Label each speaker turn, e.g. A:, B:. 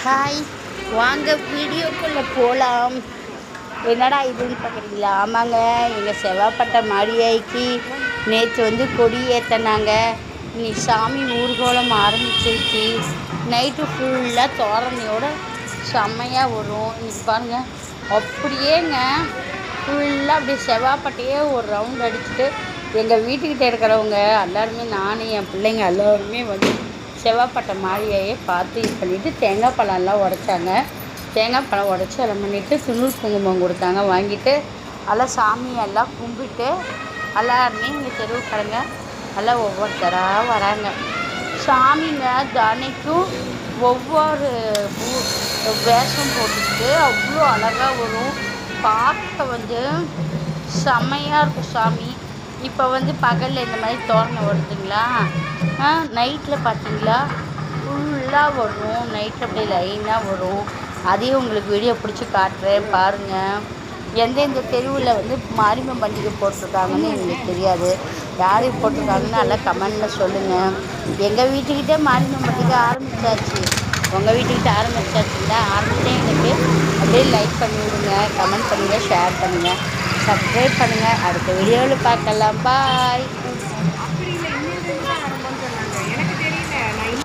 A: Hi, வாங்க வீடியோக்குள்ளே போகலாம். என்னடா இதுன்னு பார்க்குறீங்களா? ஆமாங்க, எங்கள் செவ்வாப்பட்டை மாரியாய்க்கு நேற்று கொடி ஏற்றினாங்க. இன்னைக்கு சாமி ஊர்கோலம் ஆரம்பிச்சிருச்சு. நைட்டு ஃபுல்லாக தோரணையோட செம்மையாக வரும். இன்னைக்கு பாருங்கள், அப்படியேங்க ஃபுல்லாக அப்படியே செவ்வாப்பட்டையே ஒரு ரவுண்ட் அடிச்சுட்டு எங்கள் வீட்டுக்கிட்ட இருக்கிறவங்க எல்லாருமே, நானும் என் பிள்ளைங்க எல்லோருமே செவ்வாப்பட்டை மாரியாயே பார்த்து இது பண்ணிவிட்டு தேங்காய் பழம்லாம் உடைச்சாங்க. தேங்காய் பழம் உடச்சி எல்லாம் பண்ணிவிட்டு துணூர் குங்குமம் கொடுத்தாங்க. வாங்கிட்டு எல்லாம் சாமியெல்லாம் கும்பிட்டு எல்லாருமே இங்கே தெருவுக்காரங்க எல்லாம் ஒவ்வொருத்தராக வராங்க. சாமிங்க தினைக்கும் ஒவ்வொரு வேஷம் போட்டுக்கிட்டு அவ்வளோ அழகாக வரும். பார்க்க செம்மையாக இருக்கும் சாமி. இப்போ பகலில் இந்த மாதிரி தோரணை வருதுங்களா, நைட்டில் பார்த்தீங்களா ஃபுல்லாக வரும். நைட்டில் அப்படியே லைனாக வரும். அதையும் உங்களுக்கு வீடியோ பிடிச்சி காட்டுறேன் பாருங்கள். எந்தெந்த தெருவில் மாரியம்மன் பண்டிகை போட்டிருக்காங்கன்னு எங்களுக்கு தெரியாது. யார் போட்டிருக்காங்கன்னு எல்லாம் கமெண்டில் சொல்லுங்கள். எங்கள் வீட்டுக்கிட்டே மாரியம்மன் பண்டிகை ஆரம்பித்தாச்சு. உங்கள் வீட்டுக்கிட்ட ஆரம்பித்தாச்சுங்களா? ஆரம்பித்தேன். அப்படியே லைக் பண்ணி விடுங்க, கமெண்ட் பண்ணுங்கள், ஷேர் பண்ணுங்கள், சப்ஸ்கிரைப் பண்ணுங்கள். அடுத்த வீடியோவில் பார்க்கலாம். பாய்.